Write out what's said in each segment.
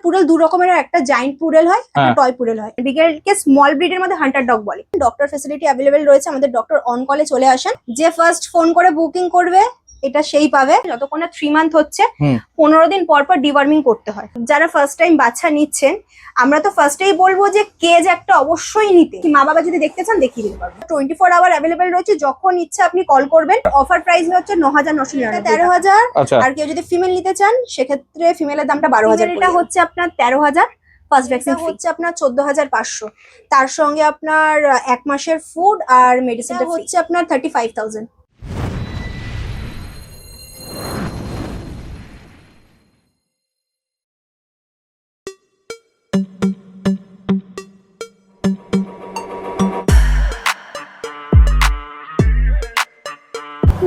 পুডেল দু রকমের, একটা জায়ান্ট পুডেল হয়, একটা টয় পুডেল হয়। বিগেলকে স্মল ব্রিডের মধ্যে হান্টার ডগ বলে। ডক্টর ফেসিলিটি অ্যাভেলেবেল রয়েছে, আমাদের ডক্টর অন কলে চলে আসেন। যে ফার্স্ট ফোন করে বুকিং করবে এটা সেই পাবে। যতক্ষণ না 3 মান্থ হচ্ছে 15 দিন পর পর ডিওয়ার্মিং করতে হয়। যারা ফার্স্ট টাইম বাচ্চা নিচ্ছেন, আমরা তো ফার্স্টেই বলবো যে কেজ একটা অবশ্যই নিতে। মা বাবা যদি দেখতে চান দেখিয়ে দিতে পারবো। 24 আওয়ার অ্যাভেলেবেল রয়েছে, যখন ইচ্ছা আপনি কল করবেন। অফার প্রাইস হচ্ছে 9,999, 13,000। আর কেউ যদি ফিমেল নিতে চান সেক্ষেত্রে ফিমেলের দামটা 12,000। এটা হচ্ছে আপনার 13,000। ফার্স্ট ভ্যাকসিন হচ্ছে আপনার 14,500। তার সঙ্গে আপনার 1 মাসের ফুড আর মেডিসিনটা হচ্ছে আপনার 35,000।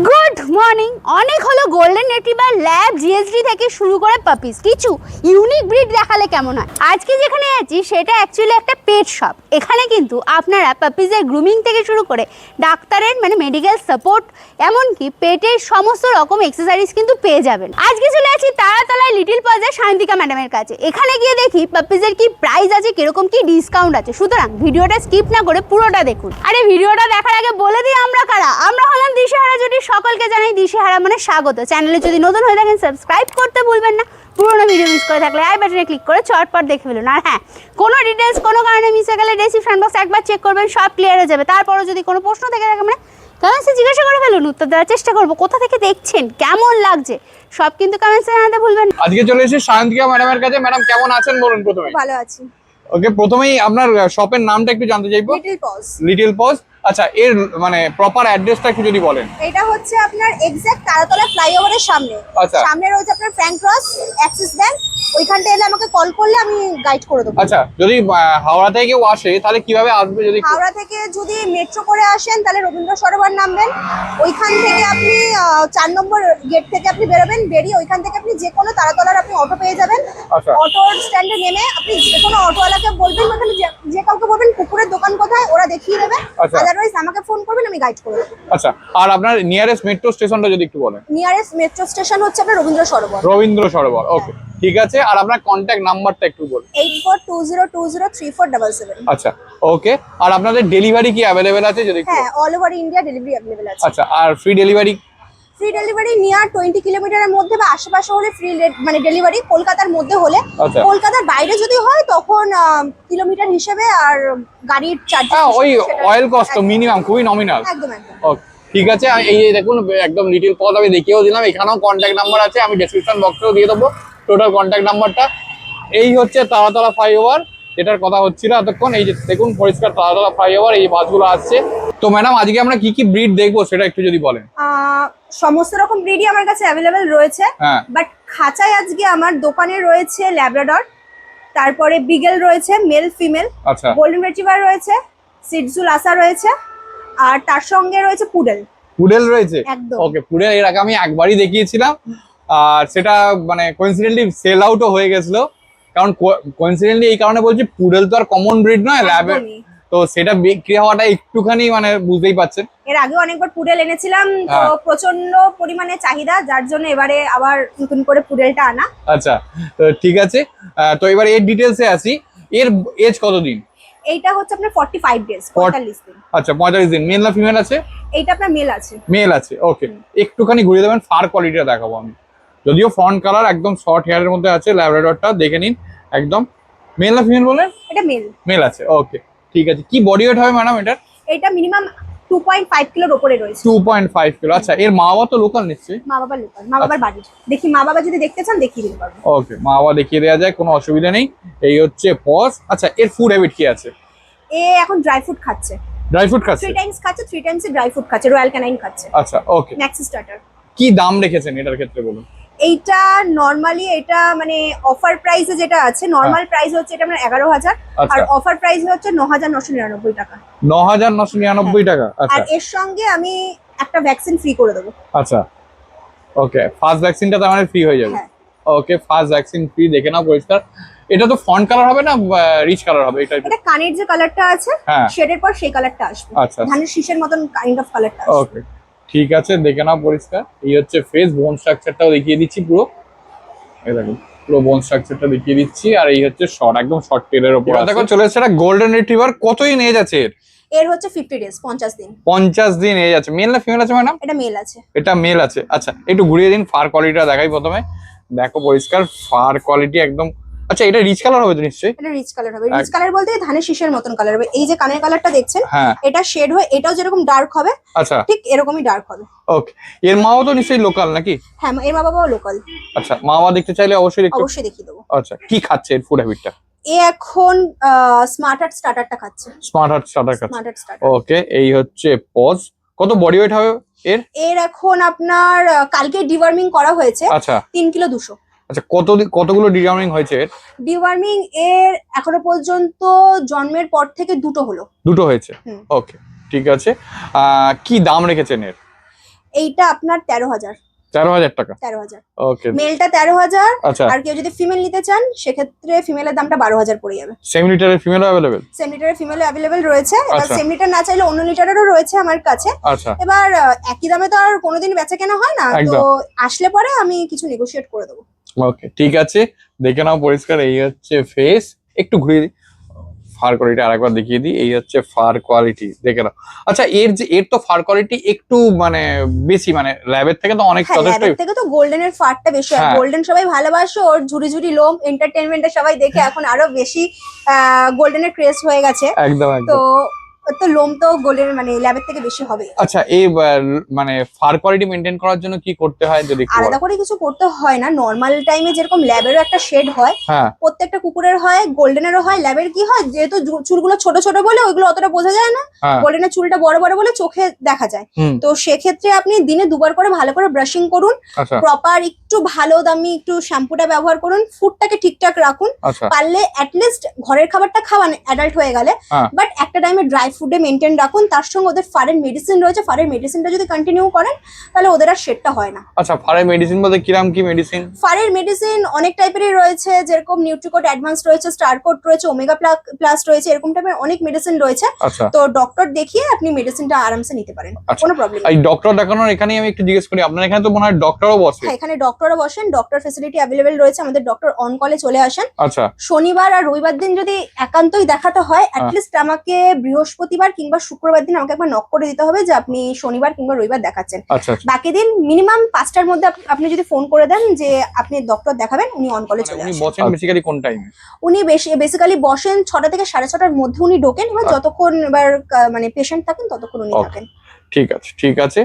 Good morning. অনেক হলো গোল্ডেন রিট্রিভার, ল্যাব, জিএসডি থেকে শুরু করে পাপিস, কিছু ইউনিক ব্রিড দেখালে কেমন হয়। আজকে যেখানে আছি সেটা অ্যাকচুয়ালি একটা পেট শপ। এখানে কিন্তু আপনারা পাপিসের গ্রুমিং থেকে শুরু করে ডাক্তারের মেডিকেল সাপোর্ট, এমনকি পেটের সমস্ত রকম এক্সেসরিজ কিন্তু পেয়ে যাবেন। আজকে চলে আছি তারাতলায় লিটল পাজে শান্তিকা ম্যাডামের কাছে। এখানে গিয়ে দেখি পাপিসের কি প্রাইস আছে, কিরকম কি ডিসকাউন্ট আছে। সুতরাং ভিডিওটা স্কিপ না করে পুরোটা দেখুন। আরে ভিডিওটা দেখার আগে বলে দিই আমরা কারা। আমরা হলাম দিশেহারা জুটি। সকলকে জানাই দিশেহারা মানে স্বাগত। চ্যানেলে যদি নতুন হয়ে থাকেন সাবস্ক্রাইব করতে ভুলবেন না। পুরোনো ভিডিও মিস করে থাকলে আই বাটনে ক্লিক করে চটপট দেখে ফেলুন। আর হ্যাঁ, কোনো ডিটেলস কোনো কারণে মিস হয়ে গেলে ডেসক্রিপশন বক্স একবার চেক করবেন, সব ক্লিয়ার হয়ে যাবে। তারপরও যদি কোনো প্রশ্ন থেকে থাকে কমেন্টসে জিজ্ঞাসা করে ফেলুন, উত্তর দেওয়ার চেষ্টা করবো। কোথা থেকে দেখছেন, কেমন লাগছে, সব কিন্তু কমেন্টসে জানাতে ভুলবেন না। আজকে চলে এসেছি শান্তিকা ম্যাডামের কাছে। ম্যাডাম কেমন আছেন বলুন প্রথমে। ভালো আছি। ওকে, প্রথমেই আপনার শপের নামটা একটু জানতে চাইবো। Little pause. Little pause. আচ্ছা, এর প্রপার অ্যাড্রেসটা একটু যদি বলেন। এটা হচ্ছে আপনার এক্সাক্ট তারাতলা ফ্লাইওভারের সামনে। আচ্ছা। সামনে রয়েছে আপনার ফ্র্যাঙ্ক ক্রস, অ্যাক্সিস ব্যাংক। ওইখানটা এলে আমাকে কল করলে আমি গাইড করে দেবো। আচ্ছা, যদি হাওড়া থেকে কেউ আসে তাহলে কিভাবে আসবে? যদি হাওড়া থেকে যদি মেট্রো করে আসেন তাহলে রবীন্দ্র সরোবর নামবেন। ওইখান থেকে আপনি 4 নম্বর গেট থেকে আপনি বেরোবেন। বেরিয়ে ওইখান থেকে আপনি যে কোনো তারাতলার আপনি অটো পেয়ে যাবেন। আচ্ছা। অটোর স্ট্যান্ডে নেমে আপনি যে কোনো অটোওয়ালাকে বলবেন, ওখানে যে কাউকে বলবেন কুকুরের দোকান কোথায়, ওরা দেখিয়ে দেবে। আচ্ছা। আদারওয়াইজ আমাকে ফোন করবেন, আমি গাইড করে দেবো। আচ্ছা, আর আপনার নিয়ারেস্ট মেট্রো স্টেশনটা যদি একটু বলেন। নিয়ারেস্ট মেট্রো স্টেশন হচ্ছে আপনার রবীন্দ্র সরোবর। রবীন্দ্র সরোবর। ওকে, ঠিক আছে। আর আপনার কন্ট্যাক্ট নাম্বারটা একটু বলুন। 8420203477। আচ্ছা, ওকে। আর আপনাদের ডেলিভারি কি অ্যাভেলেবেল আছে যদি? হ্যাঁ, all over India delivery available আছে। আচ্ছা, আর free delivery? Free delivery near 20 কিলোমিটারের মধ্যে বা আশেপাশে হলে ফ্রি ডেলিভারি। কলকাতার মধ্যে হলে, কলকাতার বাইরে যদি হয় তখন কিলোমিটার হিসেবে আর গাড়ির চার্জ। ওই অয়েল কস্ট মিনিমাম, খুবই নমিনাল। একদম একদম। ওকে, ঠিক আছে। এই যে দেখুন একদম লিটল পজ আমি দেখিয়েও দিলাম। এখানেও কন্ট্যাক্ট নাম্বার আছে, আমি ডেসক্রিপশন বক্সেও দিয়ে দেবো টোটাল কন্ট্যাক্ট নাম্বারটা। এই হচ্ছে তারাতলা ফ্লাইওভার, যেটার কথা হচ্ছিল এতক্ষণ। এই যে দেখুন পরিষ্কার তারাতলা ফ্লাইওভার, এই বাসগুলো আসছে। তো ম্যাডাম আজকে আমরা কি কি ব্রিড দেখবো সেটা একটু যদি বলেন। সমস্ত রকম ব্রিডই আমার কাছে অ্যাভেলেবেল রয়েছে। বাট খাঁচায় আজকে আমার দোকানে রয়েছে ল্যাব্রাডর, তারপরে বিগেল রয়েছে মেল ফিমেল, আচ্ছা, গোল্ডেন রিট্রিভার রয়েছে, সিটজু লাসা রয়েছে, আর তার সঙ্গে রয়েছে পুডেল। পুডেল রয়েছে? একদম। ওকে, পুডেল এর আগে আমি একবারই দেখিয়েছিলাম, আর সেটা কোইন্সিডেন্টলি সেল আউটও হয়ে গেছিল। কারণ কোইন্সিডেন্টলি এই কারণে বলছি, পুডেল তো আর কমন ব্রিড নয় ল্যাবে, তো সেটা বিক্রি হওয়াটা একটুখানি বুঝতেই পাচ্ছেন। এর আগে অনেকবার পুডেল এনেছিলাম, তো প্রচন্ড পরিমাণে চাহিদা, যার জন্য এবারে আবার নতুন করে পুডেলটা আনা। আচ্ছা, তো ঠিক আছে। তো এবার এর ডিটেলসে আসি। এর এজ কতদিন? এইটা হচ্ছে আপনার 45 ডেজ, 45 দিন। আচ্ছা, 45 দিন। মেল না ফিমেল আছে? এইটা আপনার মেল আছে। মেল আছে, ওকে। একটুখানি ঘুরিয়ে দেবেন, ফার কোয়ালিটিটা দেখাবো আমি। যদিও ফ্রন্ট কালার একদম শর্ট হেয়ারের মধ্যে আছে, ল্যাব্রাডরটা দেখে নিন। একদম মেল না ফিমেল বলেন? এটা মেল। মেল আছে, ওকে, ঠিক আছে। কি বডি ওয়েট হবে ম্যাডাম এটার? এটা মিনিমাম 2.5 কিলোর উপরে রয়েছে। 2.5 কিলো। আচ্ছা, এর মা বাবা তো লোকাল নিশ্চয়ই? মা বাবা লোকাল, মা বাবার বাড়ি। দেখি মা বাবা যদি দেখতে চান দেখিয়ে দিতে পারবো। ওকে, মা বাবা দেখিয়ে দেওয়া যায়, কোনো অসুবিধা নেই। এই হচ্ছে পজ। আচ্ছা, এর ফুড হ্যাবিট কি আছে? এ এখন ড্রাই ফ্রুট খাচ্ছে। ড্রাই ফ্রুট খাচ্ছে? 3 টাইমস খাচ্ছে, 3 টাইমস ড্রাই ফ্রুট খাচ্ছে, রয়্যাল ক্যানাইন খাচ্ছে। আচ্ছা, ওকে। Maxi starter. কি দাম রেখেছেন এটার ক্ষেত্রে বলুন? এইটা নরমালি এটা অফার প্রাইসে যেটা আছে, নরমাল প্রাইস হচ্ছে এটা আপনার 11,000, আর অফার প্রাইস হচ্ছে 9,999 টাকা। 9,999 টাকা। আচ্ছা, আর এর সঙ্গে আমি একটা ভ্যাকসিন ফ্রি করে দেবো। আচ্ছা, ওকে। ফার্স্ট ভ্যাকসিনটা তার ফ্রি হয়ে যাবে? ওকে, ফার্স্ট ভ্যাকসিন ফ্রি। দেখে নাও পরিষ্কার। এটা তো ফন্ট কালার হবে না রিচ কালার হবে? এটা কানের যে কালারটা আছে শেডের পর সেই কালারটা আসবে। আচ্ছা, ধানের শীষের মতন কাইন্ড অফ কালারটা আসবে। ওকে, ঠিক আছে। দেখে নাও পরিষ্কার। এই হচ্ছে ফেস, বোন স্ট্রাকচারটাও দেখিয়ে দিচ্ছি পুরো। এই দেখুন পুরো বোন স্ট্রাকচারটা দেখিয়ে দিচ্ছি। আর এই হচ্ছে শর্ট, একদম শর্ট টেলের উপর দেখো চলে এসেছে একটা গোল্ডেন রিট্রিভার। কতই নিয়ে যাচ্ছে এর? এর হচ্ছে 50 ডেজ, 50 দিন। 50 দিন নিয়ে যাচ্ছে। মেল না ফিমেল আছে ম্যাডাম? এটা মেল আছে। এটা মেল আছে। আচ্ছা একটু ঘুরিয়ে দিন, ফার কোয়ালিটিটা দেখাই প্রথমে। দেখো পরিষ্কার ফার কোয়ালিটি একদম। আচ্ছা এটা রিচ কালার হবে তো নিশ্চয়ই? এটা রিচ কালার হবে। রিচ কালার বলতে ধানের শীষের মতন কালার হবে। এই যে কানের কালারটা দেখছেন, হ্যাঁ এটা শেড হয়ে এটাও যেরকম ডার্ক হবে, আচ্ছা ঠিক এরকমই ডার্ক হবে। ওকে। এর মাও তো নিশ্চয়ই লোকাল নাকি? হ্যাঁ, এর মা বাবাও লোকাল। আচ্ছা মা বাবা দেখতে চাইলে অবশ্যই দেখতে। অবশ্যই দেখিয়ে দেবো। আচ্ছা কি খাচ্ছে এর ফুড হ্যাবিটটা? এ এখন স্মার্ট হার্ট স্টার্টারটা খাচ্ছে। স্মার্ট হার্ট স্টার্টার খাচ্ছে। Smart heart starter. ওকে এই হচ্ছে পজ। কত বডি ওয়েট হবে এর? এর এখন আপনার কালকে ডিওয়ার্মিং করা হয়েছে। আচ্ছা 3 কিলো 200। আচ্ছা কতগুলো ডিজার্মিং হয়েছে এর? ডিওয়ার্মিং এর এখনো পর্যন্ত জন্মের পর থেকে দুটো হলো। দুটো হয়েছে। হুম। ওকে ঠিক আছে। কি দাম রেখেছেন এর? এইটা আপনার 13,000। 13,000 টাকা। 13,000। ওকে মেলটা 13,000। আচ্ছা আর কেউ যদি ফিমেল নিতে চান সেক্ষেত্রে ফিমেলের দামটা 12,000 পড়ে যাবে। সেমি লিটারের ফিমেল অ্যাভেলেবেল? সেম লিটারের ফিমেল অ্যাভেলেবেল রয়েছে। এবার আচ্ছা। সেম লিটার না চাইলে অন্য লিটারেরও রয়েছে আমার কাছে। আচ্ছা এবার একই দামে তো আর কোনোদিন বেচা কেনা হয় না, তো একদম। আসলে পরে আমি কিছু নেগোশিয়েট করে দেবো। ওকে ঠিক আছে, দেখে নাও পরিষ্কার। এই হচ্ছে ফেস, একটু ঘুরিয়ে দিই ফার কোয়ালিটি আরেকবার দেখিয়ে দিই। এই হচ্ছে ফার কোয়ালিটি দেখে নাও। আচ্ছা এর তো ফার কোয়ালিটি একটু মানে বেশি, মানে ল্যাবের থেকে তো অনেক হ্যাঁ, যথেষ্ট। ল্যাবের থেকে তো গোল্ডেনের ফারটা বেশি হয়। হ্যাঁ। গোল্ডেন সবাই ভালোবাসে, ওর ঝুড়ি ঝুড়ি লোম এন্টারটেইনমেন্টে সবাই দেখে এখন আরো বেশি গোল্ডেনের ক্রেজ হয়ে গেছে। একদম তো একদম। তো লোম তো গোল্ডেন মানে ল্যাবের থেকে বেশি হবে। আচ্ছা এই মানে ফার কোয়ালিটি মেনটেন করার জন্য কি করতে হয় যদি একটু আলাদা বলো? করে কিছু করতে হয় না, নর্মাল টাইমে যেরকম ল্যাবেরও একটা শেড হয়, হ্যাঁ প্রত্যেকটা কুকুরের হয়, গোল্ডেনেরও হয়। ল্যাবের কি হয়, যেহেতু চুলগুলো ছোট ছোট বলে ওইগুলো অতটা বোঝা যায় না, হ্যাঁ গোল্ডেনের চুলটা বড় বড় বলে চোখে দেখা যায়। হুম তো সেক্ষেত্রে আপনি দিনে 2বার করে ভালো করে ব্রাশিং করুন, আচ্ছা প্রপার একটু ভালো দামি একটু শ্যাম্পুটা ব্যবহার করুন, ফুডটাকে ঠিকঠাক রাখুন। আচ্ছা পারলে অ্যাটলিস্ট ঘরের খাবারটা খাওয়ান অ্যাডাল্ট হয়ে গেলে, হ্যাঁ। বাট একটা টাইমে ড্রাই ফুডে মেনটেন রাখুন। তার সঙ্গে ওদের ফারের মেডিসিন রয়েছে, ফারের মেডিসিনটা যদি কন্টিনিউ করেন তাহলে ওদের আর শেডটা হয় না। আচ্ছা ফারের মেডিসিন বলতে কিরাম কি মেডিসিন? ফারের মেডিসিন অনেক টাইপেরই রয়েছে, যেরকম নিউট্রিকোড অ্যাডভান্স রয়েছে, স্টারকোড রয়েছে, ওমেগা প্লাস রয়েছে, এরকম টাইপের অনেক মেডিসিন রয়েছে। আচ্ছা তো ডক্টর দেখিয়ে আপনি মেডিসিনটা আরামসে নিতে পারেন, আচ্ছা। কোনো প্রবলেম এই নেই। ডক্টর দেখানোর এখানেই আমি একটু জিজ্ঞেস করি, আপনার এখানে তো মনে হয় ডক্টরও বসে? হ্যাঁ, এখানে ডক্টরও বসেন, ডক্টর ফেসিলিটি অ্যাভেলেবেল রয়েছে। আমাদের ডক্টর অন কলে চলে আসেন। আচ্ছা শনিবার আর রবিবার দিন যদি একান্তই দেখাতে হয়, অ্যাটলিস্ট আমাকে বৃহস্পতিবার কিংবা শুক্রবার দিন আমাকে একবার নক করে দিতে হবে যে আপনি শনিবার কিংবা রবিবার দেখাচ্ছেন। আচ্ছা আচ্ছা। বাকি দিন মিনিমাম 5টার মধ্যে আপনি যদি ফোন করে দেন যে আপনি ডক্টর দেখাবেন, উনি অন কলে চলে উনি আসেন। বসেন বেসিক্যালি কোন টাইমে? উনি বেসিক্যালি বসেন 6টা থেকে 6:30টার মধ্যে উনি ঢোকেন। এবার যতক্ষণ এবার মানে পেশেন্ট থাকেন ততক্ষণ উনি Okay. থাকেন। ঠিক আছে ঠিক আছে।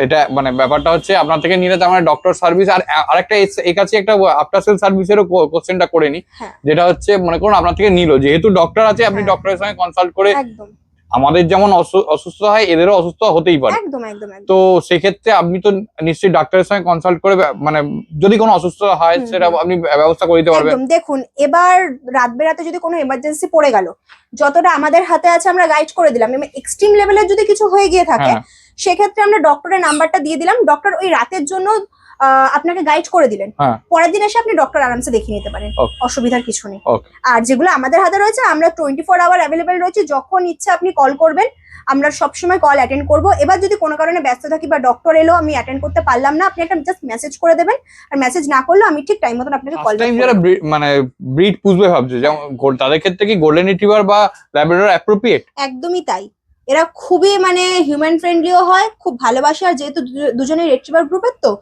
এটা মানে ব্যাপারটা হচ্ছে আপনার থেকে নিলে তো আমার ডক্টর সার্ভিস আর আরেকটা এই কাছে একটা আফটার সেল সার্ভিসেরও কোশ্চেনটা করে নি। হ্যাঁ। যেটা হচ্ছে মনে করুন আপনার থেকে নিল, যেহেতু ডক্টর আছে আপনি হ্যাঁ। ডক্টরের সঙ্গে কনসাল্ট করে, একদম আমাদের যেমন অসুস্থ হয় এদেরও অসুস্থ হতেই পারে। একদম একদম একদম। তো সেক্ষেত্রে আপনি তো নিশ্চয়ই ডাক্তারের সঙ্গে কনসাল্ট করে মানে যদি কোনো অসুস্থতা হয় হুম, সেটা আপনি ব্যবস্থা করে দিতে পারবেন। একদম। দেখুন, এবার রাত বেরাতে যদি কোনো এমার্জেন্সি পড়ে গেল, যতটা আমাদের হাতে আছে আমরা গাইড করে দিলাম। এক্সট্রিম লেভেলের যদি কিছু হয়ে গিয়ে থাকে, হ্যাঁ সেক্ষেত্রে আমরা ডক্টরের নাম্বারটা দিয়ে দিলাম, ডক্টর ওই রাতের জন্য আপনাকে গাইড করে দিলেন। হ্যাঁ পরের দিন এসে আপনি ডক্টর আরামসে দেখিয়ে নিতে পারেন, Okay. অসুবিধার কিছু নেই। Okay. আর যেগুলো আমাদের হাতে রয়েছে, আমরা 24 আওয়ার অ্যাভেলেবেল রয়েছে, যখন ইচ্ছা আপনি কল করবেন, আমরা সবসময় কল অ্যাটেন্ড করব। এবার যদি কোনো কারণে ব্যস্ত থাকি বা ডক্টর এলো আমি অ্যাটেন্ড করতে পারলাম না, আপনি একটা জাস্ট মেসেজ করে দেবেন, আর মেসেজ না করলেও আমি ঠিক টাইম মতন আপনাকে কল ফার্স্ট টাইম যারা মানে ব্রিড পুষবে ভাবছে, যেমন তাদের ক্ষেত্রে কি গোল্ডেন রিট্রিভার বা ল্যাব্রাডর অ্যাপ্রোপ্রিয়েট? একদমই তাই। এরা খুবই মানে হিউম্যান ফ্রেন্ডলিও হয়, খুব ভালোবাসে, আর যেহেতু দুজনেই রিট্রিভার গ্রুপের, তো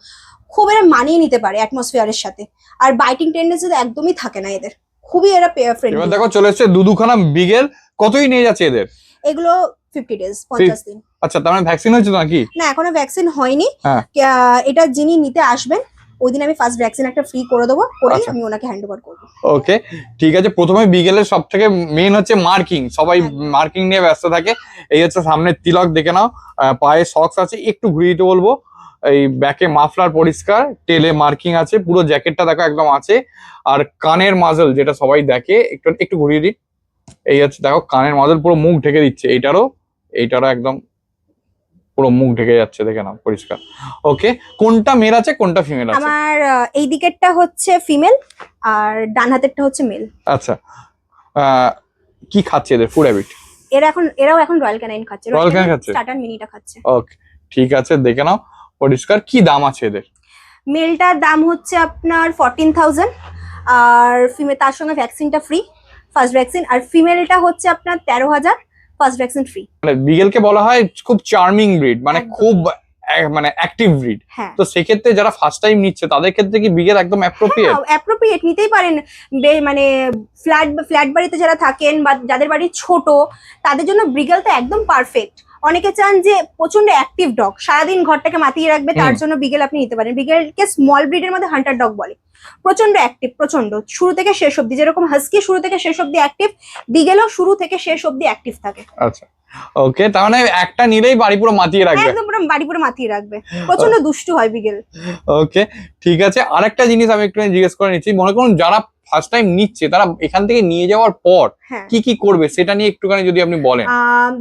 খুব এরা মানিয়ে নিতে পারে অ্যাটমসফিয়ারের সাথে। আর বাইটিং টেন্ডেন্সি একদমই থাকে না এদের, খুবই এরা এবার ফ্রেন্ডলি। দেখো চলে এসছে দুখানা বিগেল। কতই নিয়ে যাচ্ছে এদের? এগুলো 50 ডেজ, 50 দিন। আচ্ছা তার মানে ভ্যাকসিন হয়েছে তো নাকি? না, এখনো ভ্যাকসিন হয়নি। হ্যাঁ। এটা যিনি নিতে আসবেন ওই দিন আমি ফার্স্ট ভ্যাকসিন একটা ফ্রি করে দেবো, করে আচ্ছা। আমি ওনাকে হ্যান্ড ওভার করবো। ওকে ঠিক আছে। প্রথমে বিগেলের সব থেকে মেইন হচ্ছে মার্কিং, সবাই একদম। মার্কিং নিয়ে ব্যস্ত থাকে। এই হচ্ছে সামনের তিলক দেখে নাও, পায়ে সক্স আছে, একটু ঘুরিয়ে দিতে বলবো। এই ব্যাকে মাফলার পরিষ্কার, টেলে মার্কিং আছে, পুরো জ্যাকেটটা দেখো একদম আছে। আর কানের মাজল যেটা সবাই দেখে, একটু একটু ঘুরিয়ে দিই। এই হচ্ছে দেখো কানের মাজল পুরো মুখ ঢেকে দিচ্ছে, এইটারও একদম পুরো মুখ ঢেকে যাচ্ছে, দেখে নাও পরিষ্কার। ওকে, কোনটা মেল আছে কোনটা ফিমেল আছে? আমার এই দিকেরটা হচ্ছে ফিমেল আর ডান হাতেরটা হচ্ছে মেল। আচ্ছা কি খাচ্ছে এদের ফুড হ্যাবিট? এরাও এখন রয়্যাল ক্যানাইন খাচ্ছে, রয়্যাল ক্যানাইন খাচ্ছে? স্টার্টার মিনিটা খাচ্ছে। ওকে ঠিক আছে, দেখে নাও পরিষ্কার। কি দাম আছে এদের? মেলটার দাম হচ্ছে আপনার 14,000, আর ফিমেল তার সঙ্গে ভ্যাকসিনটা ফ্রি, ফার্স্ট ভ্যাকসিন। আর ফিমেলটা হচ্ছে আপনার 13,000, ফার্স্ট ভ্যাকসিন ফ্রি। মানে বিগেলকে বলা হয় খুব চার্মিং ব্রিড, মানে একদম। খুব মানে অ্যাক্টিভ ব্রিড। হ্যাঁ, তো সেক্ষেত্রে যারা ফার্স্ট টাইম নিচ্ছে তাদের ক্ষেত্রে কি বিগেল একদম অ্যাপ্রোপ্রিয়েট? অ্যাপ্রোপ্রিয়েট নিতেই পারেন। মানে ফ্ল্যাট বাড়িতে যারা থাকেন বা যাদের বাড়ি ছোট, তাদের জন্য ব্রিগেল তো একদম পারফেক্ট। অনেকে চান যে প্রচন্ড অ্যাক্টিভ ডগ, সারাদিন ঘরটাকে মাতিয়ে রাখবে, তার জন্য বিগেল আপনি নিতে পারেন। বিগেলকে স্মল ব্রিডের মধ্যে হান্টার ডগ বলে। প্রচন্ড অ্যাক্টিভ, প্রচন্ড শুরু থেকে শেষ অব্দি, যেরকম হাস্কি শুরু থেকে শেষ অব্দি অ্যাক্টিভ, বিগেলও শুরু থেকে শেষ অব্দি অ্যাক্টিভ থাকে। আচ্ছা, ওকে, তার মানে একটা নিলেই বাড়ি পুরো মাতিয়ে রাখবে। একদম পুরো বাড়ি পুরো মাতিয়ে রাখবে, প্রচন্ড দুষ্টু হয় বিগেল। ওকে, ঠিক আছে। আরেকটা জিনিস আমি একটু জিজ্ঞেস করে নিচ্ছি, মনে করুন যারা ফার্স্ট টাইম নিচ্ছে তারা এখান থেকে নিয়ে যাওয়ার পর হ্যাঁ, কি কি করবে সেটা নিয়ে একটুখানি যদি আপনি বলেন।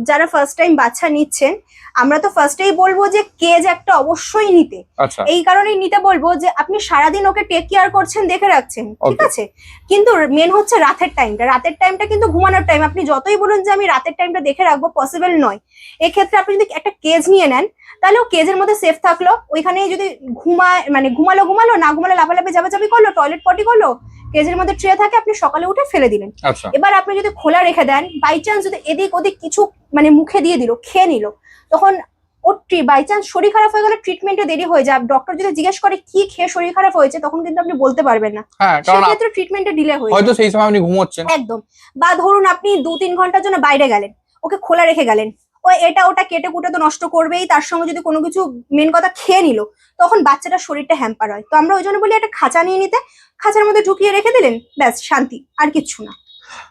যারা ফার্স্ট টাইম বাচ্চা নিচ্ছেন, আমরা তো ফার্স্টেই বলবো যে কেজ একটা অবশ্যই নিতে। আচ্ছা, এই কারণেই নিতে বলবো যে আপনি সারাদিন ওকে টেক কেয়ার করছেন, দেখে রাখছেন, ঠিক Okay. আছে, কিন্তু মেন হচ্ছে রাতের টাইমটা কিন্তু ঘুমানোর টাইম। আপনি যতই বলুন যে আমি রাতের টাইমটা দেখে রাখবো, পসিবল নয়। এক্ষেত্রে আপনি যদি একটা কেজ নিয়ে নেন, তাহলে ও কেজের মধ্যে সেফ থাকলো। ওইখানে যদি ঘুমালো না ঘুমালো, লাফালাফি যাবাজাবি করলো, টয়লেট পটি করলো, কেজের মধ্যে ট্রে থাকে, আপনি সকালে উঠে ফেলে দিলেন। আচ্ছা, এবার আপনি যদি খোলা রেখে দেন, বাই চান্স যদি এদিক ওদিক কিছু মুখে দিয়ে দিল, খেয়ে নিল, তখন ওর বাই চান্স শরীর খারাপ হয়ে গেলে ট্রিটমেন্টে দেরি হয়ে যায়। ডক্টর যদি জিজ্ঞেস করে কি খেয়ে শরীর খারাপ হয়েছে, তখন কিন্তু আপনি বলতে পারবেন না, হ্যাঁ, কারণ সেক্ষেত্রে ট্রিটমেন্টে ডিলে হয়ে হয়তো যায়। সেই সময় আপনি ঘুমোচ্ছেন। একদম। বা ধরুন আপনি 2-3 ঘন্টার জন্য বাইরে গেলেন, ওকে খোলা রেখে গেলেন, ও এটা ওটা কেটে কুটে তো নষ্ট করবেই, তার সঙ্গে যদি কোনো কিছু মেন কথা খেয়ে নিল, তখন বাচ্চাটার শরীরটা হ্যাম্পার হয়। তো আমরা ওই জন্য বলি একটা খাঁচা নিয়ে নিতে, খাঁচার মধ্যে ঢুকিয়ে রেখে দিলেন, ব্যাস শান্তি, আর কিচ্ছু না।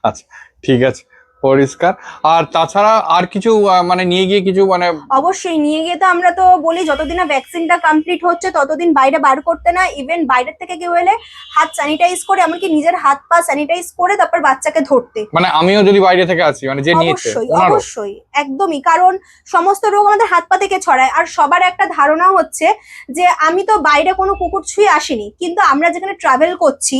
আচ্ছা, ঠিক আছে, পরিষ্কার। আর তাছাড়া আর কিছু মানে নিয়ে গিয়ে কিছু মানে অবশ্যই নিয়ে গিয়ে তো আমরা তো বলি যতদিন না ভ্যাকসিনটা কমপ্লিট হচ্ছে ততদিন বাইরে বার করতে না। ইভেন বাইরের থেকে কেউ এলে হাত স্যানিটাইজ করে, এমনকি নিজের হাত পা স্যানিটাইজ করে তারপর বাচ্চাকে ধরতে। মানে আমিও যদি বাইরে থেকে আসি, মানে যে নিয়েছে অবশ্যই ওনারও? অবশ্যই, একদমই। কারণ সমস্ত রোগ আমাদের হাত পা থেকে ছড়ায়। আর সবার একটা ধারণা হচ্ছে যে আমি তো বাইরে কোনো কুকুর ছুঁয়ে আসিনি, কিন্তু আমরা যেখানে ট্রাভেল করছি,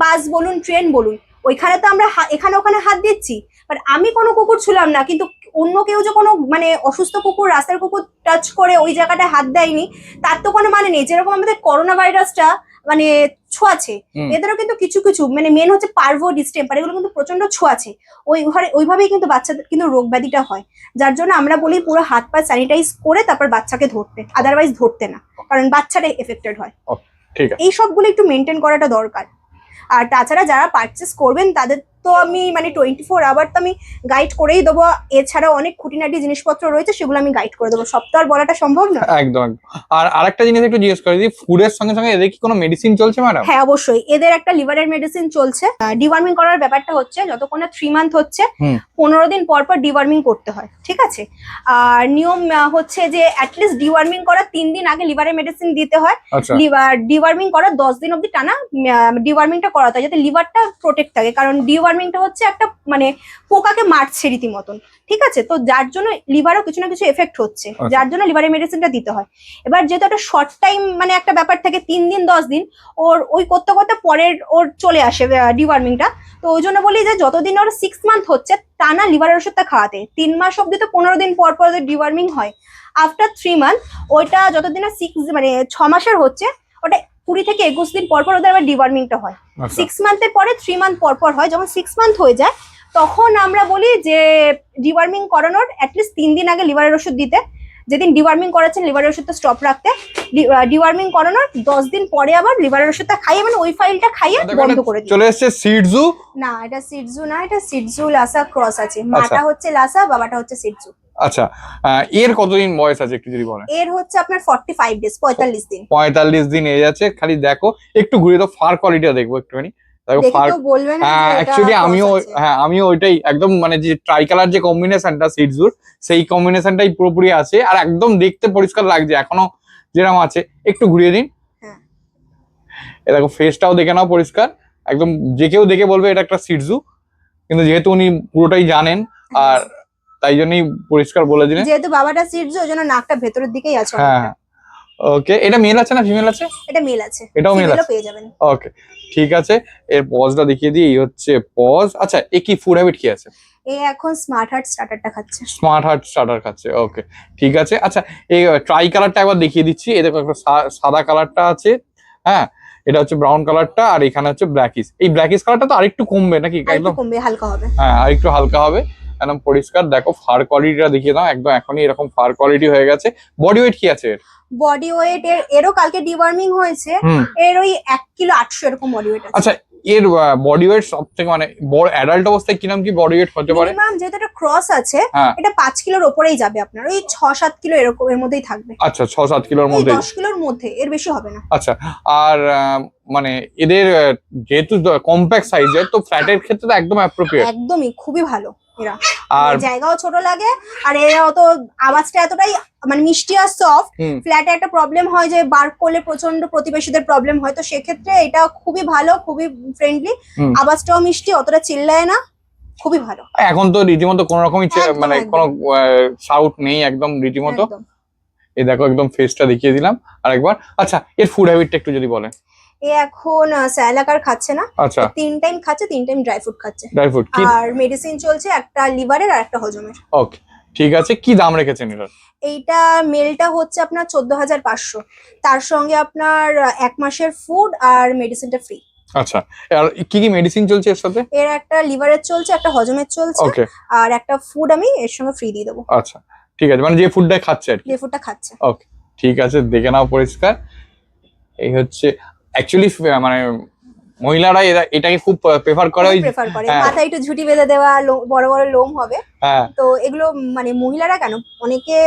বাস বলুন ট্রেন বলুন, ওইখানে তো আমরা এখানে ওখানে হাত দিচ্ছি, বাট আমি কোনো কুকুর ছুলাম না, কিন্তু অন্য কেউ যে কোনো অসুস্থ কুকুর, রাস্তার কুকুর টাচ করে ওই জায়গাটায় হাত দেয়নি, তার তো কোনো মানে নেই। যেরকম আমাদের করোনা ভাইরাসটা ছোঁয়াছে, এদেরও কিন্তু কিছু কিছু মেন হচ্ছে পার্ভো, ডিস্টেম্পার, এগুলো কিন্তু প্রচন্ড ছোঁয়াছে। ওইভাবেই কিন্তু বাচ্চাদের কিন্তু রোগ ব্যাধিটা হয়। যার জন্য আমরা বলি পুরো হাত পা স্যানিটাইজ করে তারপর বাচ্চাকে ধরতে, আদারওয়াইজ ধরতে না, কারণ বাচ্চাটাই এফেক্টেড হয়। ঠিক আছে, এই সবগুলো একটু মেনটেন করাটা দরকার। আর তাছাড়া যারা পারচেস করবেন তাদের তো আমি 24 আওয়ার তো আমি গাইড করেই দেবো। এছাড়াও অনেক খুঁটিনাটি জিনিসপত্র রয়েছে, সেগুলো আমি গাইড করে দেবো, সব তো আর বলাটা সম্ভব না। একদম একদম। আর আরেকটা জিনিস একটু জিজ্ঞেস করি, যে ফুডের সঙ্গে সঙ্গে এদের কি কোনো মেডিসিন চলছে ম্যাডাম? হ্যাঁ, অবশ্যই এদের একটা লিভারের মেডিসিন চলছে। ডিওয়ার্মিং করার ব্যাপারটা হচ্ছে যতক্ষণ না 3 মান্থ হচ্ছে, 15 দিন পর পর ডিওয়ার্মিং করতে হয়, ঠিক আছে। আর নিয়ম হচ্ছে যে অ্যাটলিস্ট ডিওয়ার্মিং করার 3 দিন আগে লিভারের মেডিসিন দিতে হয়। আচ্ছা, ডিওয়ার্মিং করার 10 দিন অব্দি টানা ডিওয়ার্মিংটা করাতে হয়, যাতে লিভারটা প্রোটেক্ট থাকে। কারণ ডিওয়ার্মিংটা হচ্ছে একটা পোকাকে মারছে রীতিমতন, ঠিক আছে। তো যার জন্য লিভারও কিছু না কিছু এফেক্ট হচ্ছে, যার জন্য লিভারের মেডিসিনটা দিতে হয়। এবার যেহেতু একটা শর্ট টাইম একটা ব্যাপার থাকে, 3 দিন 10 দিন, ওই করতে করতে পরের ওর চলে আসে ডিওয়ার্মিংটা। তো ওই জন্য বলি যে যতদিন ওর 6 মান্থ হচ্ছে টানা লিভারের ওষুধটা খাওয়াতে, 3 মাস অব্দি তো 15 দিন পর পর ডিওয়ার্মিং হয়। আফটার 3 মান্থ ওইটা যতদিন না 6 মাসের হচ্ছে, ওটা 20 থেকে 21 দিন পর পর ওদের আবার ডিওয়ার্মিংটা হয়। 6 মান্থের পরে 3 মান্থ পর পর হয়। যখন 6 মান্থ হয়ে যায় তখন আমরা বলি যে ডিওয়ার্মিং করানোর অ্যাটলিস্ট 3 দিন আগে লিভারের ওষুধ দিতে। যেদিন ডিওয়ার্মিং করাচ্ছেন লিভারের ওষুধটা স্টপ রাখতে, ডিওয়ার্মিং করানোর 10 দিন পরে আবার লিভারের ওষুধটা খাইয়ে ওই ফাইলটা খাইয়ে বন্ধ করে দিই। চলে এসেছে সিডজু। না, এটা সিডজু না, এটা সিডজু লাসা ক্রস আছে। মাটা হচ্ছে লাসা, বাবাটা হচ্ছে সিডজু। আচ্ছা, এর কতদিন বয়স আছে একটু যদি বলেন? এর হচ্ছে আপনার 45 ডেজ, 45 দিন। 45 দিন এজ আছে। খালি দেখো একটু ঘুরে তো ফার কোয়ালিটিটা দেখবো একটুখানি। দেখো ফার, অ্যাকচুয়ালি আমিও ওইটাই একদম যে ট্রাই কালার যে কম্বিনেশনটা সিডজুর, সেই কম্বিনেশনটাই পুরোপুরি আছে। আর একদম দেখতে পরিষ্কার লাগছে এখনো যেরকম আছে। একটু ঘুরিয়ে দিন, এ দেখো ফেসটাও দেখে নাও পরিষ্কার একদম, যে কেউ দেখে বলবে এটা একটা সিডজু। কিন্তু যেহেতু উনি পুরোটাই জানেন, আর তাই জন্যই পরিষ্কার বলে দিলেন। যেহেতু বাবাটা সিডজু, ওই জন্য নাকটা ভেতরের দিকেই আছে। হ্যাঁ, ওকে। এটা মেল আছে না ফিমেল আছে? এটা মেল আছে, এটাও মেল আছে, পেয়ে যাবেন। ওকে, ঠিক আছে। এর পজটা দেখিয়ে দিই, এই হচ্ছে পজ। আচ্ছা, এ কি ফুড হ্যাবিট কি আছে? এ এখন স্মার্ট হার্ট স্টার্টারটা খাচ্ছে। স্মার্ট হার্ট স্টার্টার খাচ্ছে, ওকে, ঠিক আছে। আচ্ছা, এই ট্রাই কালারটা একবার দেখিয়ে দিচ্ছি। এই দেখো একটা সাদা কালারটা আছে, হ্যাঁ, এটা হচ্ছে ব্রাউন কালারটা, আর এখানে হচ্ছে ব্ল্যাকিশ। এই ব্ল্যাকিশ কালারটা তো আরেকটু কমবে নাকি? একদম একদম কমবে, হালকা হবে। হ্যাঁ, আরেকটু হালকা হবে, একদম পরিষ্কার। দেখো ফার কোয়ালিটিটা দেখিয়ে দাও, একদম এখনই এরকম ফার কোয়ালিটি হয়ে গেছে। বডি ওয়েট কি আছে এর? বডি ওয়েট এরও কালকে ডিওয়ার্মিং হয়েছে, হুম। এর ওই 1 কিলো 800 এরকম বডি ওয়েট আছে। আচ্ছা, এর বডি ওয়েট সব থেকে মানে বড় অ্যাডাল্ট অবস্থায় কিরকম কি বডি ওয়েট হতে পারে? মিনিমাম যেহেতু এটা ক্রস আছে, হ্যাঁ। এটা 5 কিলোর ওপরেই যাবে আপনার, ওই 6-7 কিলো এরকম এর মধ্যেই থাকবে। আচ্ছা, 6-7 কিলোর ওই মধ্যে। 10 কিলোর মধ্যে, এর বেশি হবে না। আচ্ছা, আর মানে এদের যেহেতু কম্প্যাক্ট সাইজের, তো ফ্ল্যাটের ক্ষেত্রে তো একদম অ্যাপ্রোপ্রিয়েট। একদমই খুবই ভালো এরা। আর জায়গাও ছোট লাগে, আর এরা অত আওয়াজটা এতটাই মানে মিষ্টি আর সফট। হুম। ফ্ল্যাটে একটা প্রবলেম হয় যে বার্ক করলে প্রচন্ড প্রতিবেশীদের প্রবলেম হয়, তো সেক্ষেত্রে এটা খুবই ভালো, খুবই ফ্রেন্ডলি। হুম। আওয়াজটাও মিষ্টি, অতটা চিল্লায় না, খুবই ভালো। এখন তো রীতিমতো কোনো রকমই একদম, মানে একদম। কোনো সাউট নেই, একদম রীতিমতো। একদম। এই দেখো একদম ফেসটা দেখিয়ে দিলাম আরেকবার। আচ্ছা, এর ফুড হ্যাবিটটা একটু যদি বলেন। এ এখন স্যালাক আর খাচ্ছে না, আচ্ছা, 3 টাইম খাচ্ছে, 3 টাইম ড্রাই ফ্রুট খাচ্ছে। ড্রাই ফ্রুট কি? আর মেডিসিন চলছে, একটা লিভারের আর একটা হজমের। ওকে, ঠিক আছে। কি দাম রেখেছেন এটার? এইটা মেলটা হচ্ছে আপনার 14,500, তার সঙ্গে আপনার 1 মাসের ফুড আর মেডিসিনটা ফ্রি। আচ্ছা, আর কি কি মেডিসিন চলছে এর সাথে? এর একটা লিভারের চলছে, একটা হজমের চলছে, ওকে, আর একটা ফুড আমি এর সঙ্গে ফ্রি দিয়ে দেবো, আচ্ছা ঠিক আছে, মানে যে ফুডটা খাচ্ছে আর কি। যে ফুডটা খাচ্ছে। ওকে, ঠিক আছে, দেখে নাও পরিষ্কার। এই হচ্ছে অ্যাকচুয়ালি মানে মহিলারা এটাকে খুব প্রেফার করে। ওই প্রেফার করে হ্যাঁ। মাথায় একটু ঝুঁটি বেঁধে দেওয়া, বড় বড় লোম হবে, হ্যাঁ, তো এগুলো মানে মহিলারা কেন, অনেকে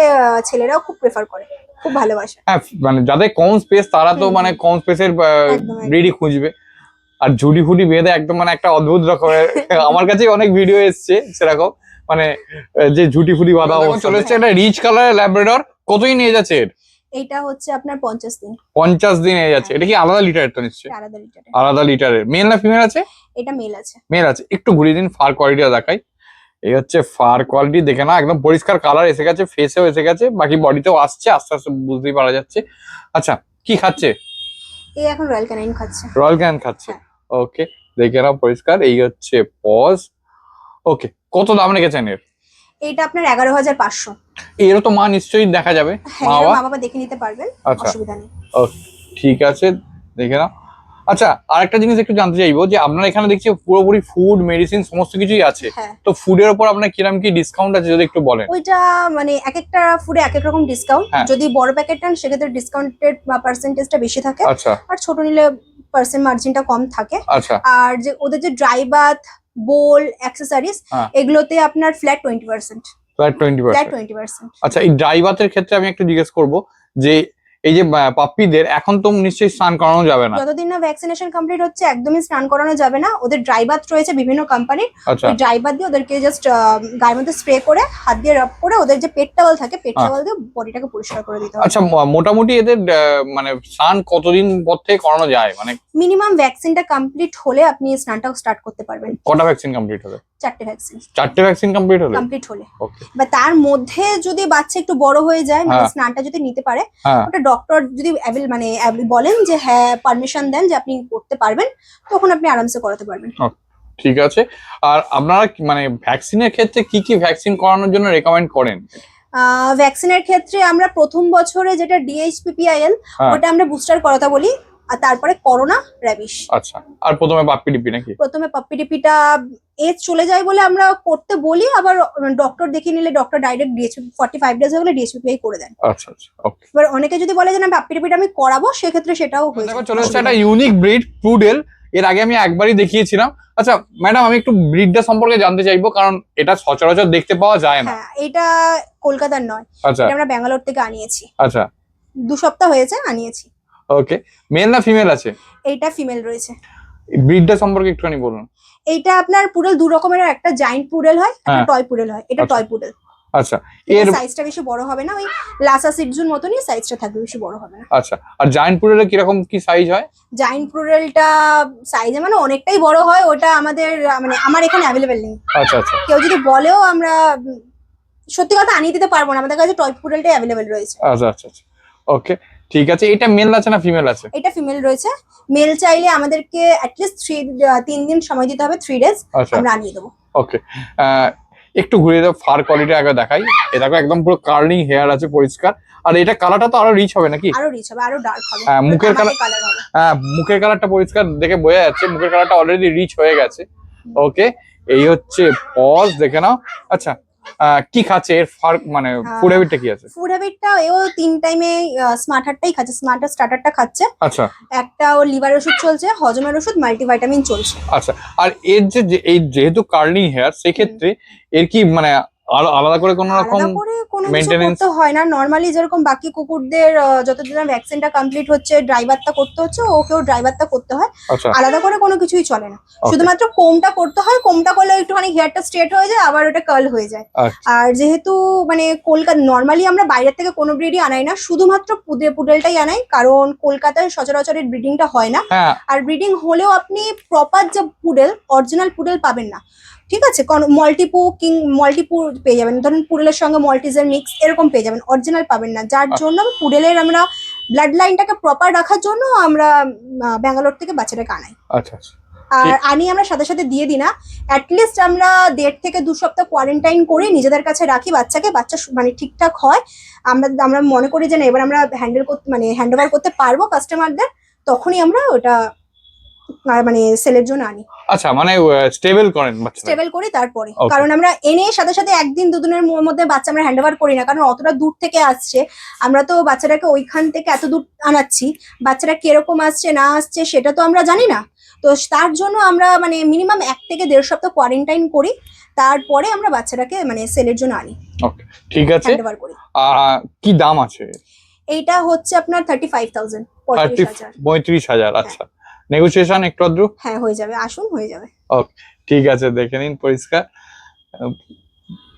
ছেলেরাও খুব প্রেফার করে, খুব ভালোবাসে। হ্যাঁ, মানে যাদের কম স্পেস তারা তো হুম, মানে কম স্পেসের একদম, একদম। ব্রিডই খুঁজবে। আর ঝুড়ি ফুটি বেঁধে একদম মানে একটা অদ্ভুত রকমের আমার কাছে অনেক ভিডিও এসছে সেরকম, মানে যে ঝুটি ফুটি বাঁধা চলে এসছে। একটা রিচ কালারের ল্যাব্রাডর, কতই নিয়ে যাচ্ছে এর? এইটা হচ্ছে আপনার 50 দিন। 50 দিন নিয়ে যাচ্ছে। এটা কি আলাদা লিটারের তো নিশ্চয়ই? আলাদা লিটারে। আলাদা লিটারের। মেল না ফিমেল আছে? এটা মেল আছে। মেল আছে। একটু ঘুরিয়ে দিন, ফার কোয়ালিটিটা দেখাই। এই হচ্ছে ফার কোয়ালিটি, দেখে না একদম পরিষ্কার কালার এসে গেছে, ফেসেও এসে গেছে, বাকি বডিতেও আসছে, আস্তে আস্তে বুঝতেই পারা যাচ্ছে। আচ্ছা, কি খাচ্ছে? এই এখন রয়্যাল ক্যানাইন খাচ্ছে। রয়্যাল ক্যান খাচ্ছে। হ্যাঁ। ওকে, দেখে নাও পরিষ্কার। এই হচ্ছে পজ। ওকে, কত দাম রেখেছেন এর? এইটা আপনার 11,500। এর তো মা নিশ্চয়ই দেখা যাবে, হ্যাঁ, মা এর বাবা? মা বাবা দেখে নিতে পারবেন, আচ্ছা। অসুবিধা নেই। ওকে, ঠিক আছে, দেখে নাও। আচ্ছা, আরেকটা জিনিস একটু জানতে চাইবো, যে আপনারা এখানে দেখছি পুরোপুরি ফুড মেডিসিন সমস্ত কিছুই আছে, হ্যাঁ, তো ফুডের উপর আপনার কিরকম কি ডিসকাউন্ট আছে যদি একটু বলেন? ওইটা মানে এক একটা ফুডে এক এক রকম ডিসকাউন্ট। হ্যাঁ। যদি বড় প্যাকেট নেন সেক্ষেত্রে ডিসকাউন্টেড বা পার্সেন্টেজটা বেশি থাকে, আচ্ছা, আর ছোট নিলে পার্সেন্ট মার্জিনটা কম থাকে। আচ্ছা, আর যে ওদের যে ড্রাই বাথ, বোল, অ্যাক্সেসরিজ, হ্যাঁ। এগুলোতে আপনার ফ্ল্যাট 20%। ফ্ল্যাট 20%। ফ্ল্যাট 20%। আচ্ছা, এই ড্রাই বাথের ক্ষেত্রে আমি একটু জিজ্ঞেস করবো, যে এই যে পাপ্পিদের এখন তো নিশ্চয়ই স্নান করানো যাবে না? যতদিন না ভ্যাকসিনেশন কমপ্লিট হচ্ছে একদমই স্নান করানো যাবে না। ওদের ড্রাই বাথ রয়েছে বিভিন্ন কোম্পানির, আচ্ছা, ওই ড্রাই বাথ দিয়ে ওদেরকে জাস্ট গায়ের মধ্যে স্প্রে করে, হাত দিয়ে রাব করে, ওদের যে পেট টাওয়াল থাকে, পেট হ্যাঁ। টাওয়াল দিয়ে বডিটাকে পরিষ্কার করে দিতে হবে। আচ্ছা, মোটামুটি এদের মানে স্নান কতদিন পর থেকে করানো যায়, মানে মিনিমাম ভ্যাকসিনটা কমপ্লিট হলে আপনি স্নানটা স্টার্ট করতে পারবেন। কটা ভ্যাকসিন কমপ্লিট হবে? 4টে ভ্যাকসিন 4টে ভ্যাকসিন কমপ্লিট হলে? কমপ্লিট হলে। ওকে, বা তার মধ্যে যদি বাচ্চা একটু বড় হয়ে যায়, মানে হ্যাঁ। স্নানটা যদি নিতে পারে, হ্যাঁ, ওটা ডক্টর যদি বলেন যে হ্যাঁ পারমিশন দেন যে আপনি করতে পারবেন, তখন আপনি আরামসে করাতে পারবেন। ঠিক আছে। আর আপনারা মানে ভ্যাকসিনের ক্ষেত্রে কি কি ভ্যাকসিন করানোর জন্য রেকমেন্ড করেন? ভ্যাকসিনের ক্ষেত্রে আমরা প্রথম বছরে যেটা DHPPIL, হ্যাঁ। ওটা আমরা বুস্টার করাতে বলি, আর তারপরে করোনা, র্যাবিশ। আচ্ছা, আর প্রথমে বাপ্পি ডিপি নাকি? প্রথমে পাপ্পি ডিপিটা এজ চলে যায় বলে আমরা করতে বলি, আবার ডক্টর দেখিয়ে নিলে ডক্টর ডাইরেক্ট 45 ডেজ হয়ে গেলে DHPPI করে দেন। আচ্ছা, আচ্ছা, ওকে। এবার অনেকে যদি বলে যে না পাপ্পি ডিপিটা আমি করাবো, সেক্ষেত্রে সেটাও হয়ে দেখো, যায়। চলে এসেছে একটা ইউনিক ব্রিড, পুডেল। এর আগে আমি একবারই দেখিয়েছিলাম। আচ্ছা ম্যাডাম, আমি একটু ব্রিডটা সম্পর্কে জানতে চাইবো, কারণ এটা সচরাচর দেখতে পাওয়া যায় না। হ্যাঁ, এটা কলকাতার নয়, আচ্ছা, এটা আমরা ব্যাঙ্গালোর থেকে আনিয়েছি। আচ্ছা, 2 সপ্তাহ হয়েছে আনিয়েছি। ওকে। মেল না ফিমেল আছে? এইটা ফিমেল রয়েছে। ব্রিডটা সম্পর্কে একটুখানি বলুন। এইটা আপনার পুডেল 2 রকমের, একটা জায়ান্ট পুডেল হয়, একটা হ্যাঁ। টয় পুডেল হয়। এটা আচ্ছা। টয় পুডেল। আচ্ছা, এর এর সাইজটা বেশি বড় হবে না, ওই লাসা সিটজুর মতনই সাইজটা থাকবে, বেশি বড় হবে না। আচ্ছা, আর জায়ান্ট পুডেলের কিরকম কি সাইজ হয়? জায়ান্ট পুডেলটা সাইজে মানে অনেকটাই বড় হয়, ওটা আমাদের মানে আমার এখানে অ্যাভেলেবেল নেই। আচ্ছা, আচ্ছা, কেউ যদি বলেও আমরা সত্যি কথা আনিয়ে দিতে পারবো না, আমাদের কাছে টয় পুডেলটাই অ্যাভেলেবেল রয়েছে। আচ্ছা, আচ্ছা, আচ্ছা, ওকে, ঠিক আছে। এটা মেল আছে না ফিমেল আছে? এটা ফিমেল রয়েছে। মেল চাইলে আমাদেরকে অ্যাটলিস্ট 3 দিন সময় দিতে হবে, 3 ডেজ, আচ্ছা, আমরা আনিয়ে দেবো। ওকে। একটু ঘুরিয়ে দাও, ফার কোয়ালিটি আগে দেখাই। এটা একদম পুরো কার্লিং হেয়ার আছে, পরিষ্কার। আর এটা কালারটা তো আরো রিচ হবে নাকি? আরো রিচ হবে, আরো ডার্ক হবে। হ্যাঁ, মুখের কালার হবে। হ্যাঁ, মুখের কালারটা পরিষ্কার দেখে বোঝা যাচ্ছে মুখের কালারটা অলরেডি রিচ হয়ে গেছে। ওকে, এই হচ্ছে পজ, দেখে নাও। আচ্ছা, কি খাচ্ছে এর ফার, মানে ফুড হ্যাবিটটা কি আছে? ফুড হ্যাবিটটা এও 3 টাইমে স্মার্ট হার্টটাই খাচ্ছে, স্মার্ট স্টার্টারটা খাচ্ছে। আচ্ছা, একটা ওর লিভার ওষুধ চলছে, হজমের ওষুধ, মাল্টিভিটামিন চলছে। আচ্ছা। আর এর এই যেহেতু কার্লিং হেয়ার, সেক্ষেত্রে এর কি মানে আলাদা করে কোনো রকম আলাদা করে কোনো কিছু মেইনটেনেন্স করতে হয় না। নরমালি যেরকম বাকি কুকুরদের যতদিন না ভ্যাকসিনটা কমপ্লিট হচ্ছে, ড্রাইভারটা করতে হচ্ছে, ওকেও ড্রাইভারটা করতে হয়। আচ্ছা, আলাদা করে কোনো কিছুই চলে না, শুধুমাত্র কোমটা করতে হয়। কোমটা করলে একটুখানি হেয়ারটা স্ট্রেট হয়ে যায়, আবার ওটা কার্ল হয়ে যায়। আচ্ছা, আর যেহেতু মানে কলকাতা নরমালি আমরা বাইরের থেকে কোনো ব্রিডই আনাই না, শুধুমাত্র পুডেলটাই আনাই, কারণ কলকাতায় সচরাচর এর ব্রিডিংটা হয় না। হ্যাঁ, আর ব্রিডিং হলেও আপনি প্রপার যে পুডেল, অরিজিনাল পুডেল পাবেন না, ঠিক আছে? মাল্টিপু পেয়ে যাবেন, ধরুন পুডেলের সঙ্গে মল্টিজের মিক্স এরকম পেয়ে যাবেন, অরিজিনাল পাবেন না। যার জন্য পুডেলের আমরা ব্লাড লাইনটাকে প্রপার রাখার জন্য আমরা ব্যাঙ্গালোর থেকে বাচ্চাটাকে আনাই। আচ্ছা, আচ্ছা। আর আনি আমরা সাথে সাথে দিয়ে দিই না, অ্যাটলিস্ট আমরা 1.5 থেকে 2 সপ্তাহ কোয়ারেন্টাইন করে নিজেদের কাছে রাখি বাচ্চাকে। বাচ্চা মানে ঠিকঠাক হয়, আমরা মনে করি যে না এবার আমরা হ্যান্ড ওভার করতে পারবো কাস্টমারদের, তখনই আমরা ওটা মানে সেলের জন্য আনি। আচ্ছা, মানে স্টেবল করেন বাচ্চাটা? স্টেবল করি তারপরে, Okay. কারণ আমরা এনে সাথে সাথে 1-2 দিনের মধ্যে বাচ্চা আমরা হ্যান্ড ওভার করি না, কারণ অতটা দূর থেকে আসছে। আমরা তো বাচ্চাটাকে ওইখান থেকে এত দূর আনাচ্ছি, বাচ্চাটা কিরকম আসছে না আসছে সেটা তো আমরা জানি না। তো তার জন্য আমরা মানে মিনিমাম 1 থেকে 1.5 সপ্তাহ কোয়ারেন্টাইন করি, তারপরে আমরা বাচ্চাটাকে মানে সেলের জন্য আনি। ওকে, ঠিক আছে। হ্যান্ড ওভার করি। কি দাম আছে? এইটা হচ্ছে আপনার 35,000, 35,000। 35,000। আচ্ছা, নেগোসিয়েশন একটু আধটু? হ্যাঁ, হয়ে যাবে, আসুন হয়ে যাবে। ওকে, ঠিক আছে। দেখে নিন পরিষ্কার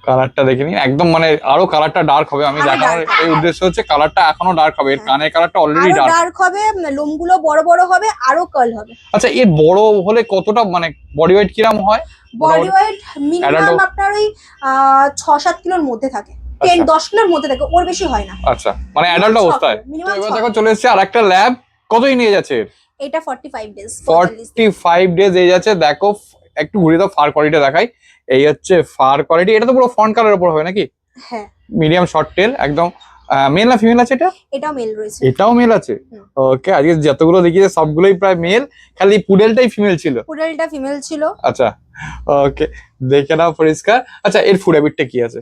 কালারটা, দেখে নিন একদম মানে আরো কালারটা ডার্ক হবে। আমি আরো দেখানোর dark হবে। এই উদ্দেশ্য হচ্ছে কালারটা এখনো ডার্ক হবে, এর হ্যাঁ। কানের কালারটা অলরেডি আরো ডার্ক। ডার্ক হবে, লোমগুলো বড় বড় হবে, আরো কার্ল হবে। আচ্ছা, এর বড় হলে কতটা মানে বডি ওয়েট কিরম হয়? বডি ওয়েট মিনিমাম Adult- আপনার ওই 6-7 কিলোর মধ্যে থাকে, আচ্ছা। 10-10 কিলোর মধ্যে থাকে, ওর বেশি হয় না। আচ্ছা, মানে অ্যাডাল্ট অবস্থায়। তো মিনিমাম এবার দেখো চলে এসেছে আরেকটা ল্যাব। কতই নিয়ে যাচ্ছে? এটা 45 ডেজ। 45 ডেজ এই যাচ্ছে। দেখো একটু ঘুরিয়ে দাও, ফার কোয়ালিটি দেখাই। এই হচ্ছে ফার কোয়ালিটি। এটা তো পুরো ফন্ট কালারের উপর হবে নাকি? হ্যাঁ, মিডিয়াম শর্ট টেল একদম। মেল না ফিমেল আছে এটা? এটাও মেল রয়েছে। এটাও মেল আছে? হুম। ওকে, আজকে যতগুলো দেখিয়েছে সবগুলোই প্রায় মেল, খালি পুডেলটাই ফিমেল ছিল। পুডেলটা ফিমেল ছিল। আচ্ছা, ওকে, দেখে নাও পরিষ্কার। আচ্ছা, এর ফুড হ্যাবিটটা কি আছে?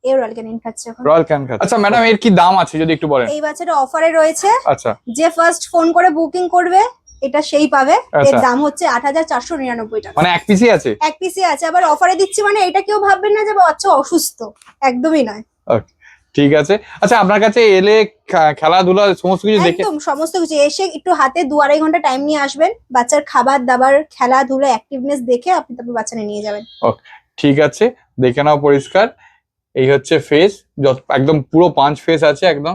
এর রয়্যাল ক্যানিন খাচ্ছে এখন। রয়্যাল ক্যান খাচ্ছে। আচ্ছা ম্যাডাম, এর কি দাম আছে যদি একটু বলেন? এই বাচ্চাটা অফারে রয়েছে, আচ্ছা, যে ফার্স্ট ফোন করে বুকিং করবে এটা সেই পাবে। এর আচ্ছা। দাম হচ্ছে 8,499 টাকা। মানে এক পিসই আছে? এক পিসই আছে, আবার অফারে দিচ্ছি, মানে এটা কেউ ভাববেন না যে বাচ্চা অসুস্থ, একদমই নয়। ওকে, ঠিক আছে। আচ্ছা, আপনার কাছে এলে খেলাধুলা সমস্ত কিছু দেখে? একদম সমস্ত কিছু, এসে একটু হাতে 2-2.5 ঘন্টা টাইম নিয়ে আসবেন, বাচ্চার খাবার দাবার, খেলাধুলা, অ্যাক্টিভনেস দেখে আপনি তারপর বাচ্চাকে নিয়ে যাবেন। ঠিক আছে, দেখে নাও পরিষ্কার। এই হচ্ছে ফেস, একদম পুরো পাঁচ ফেস আছে, একদম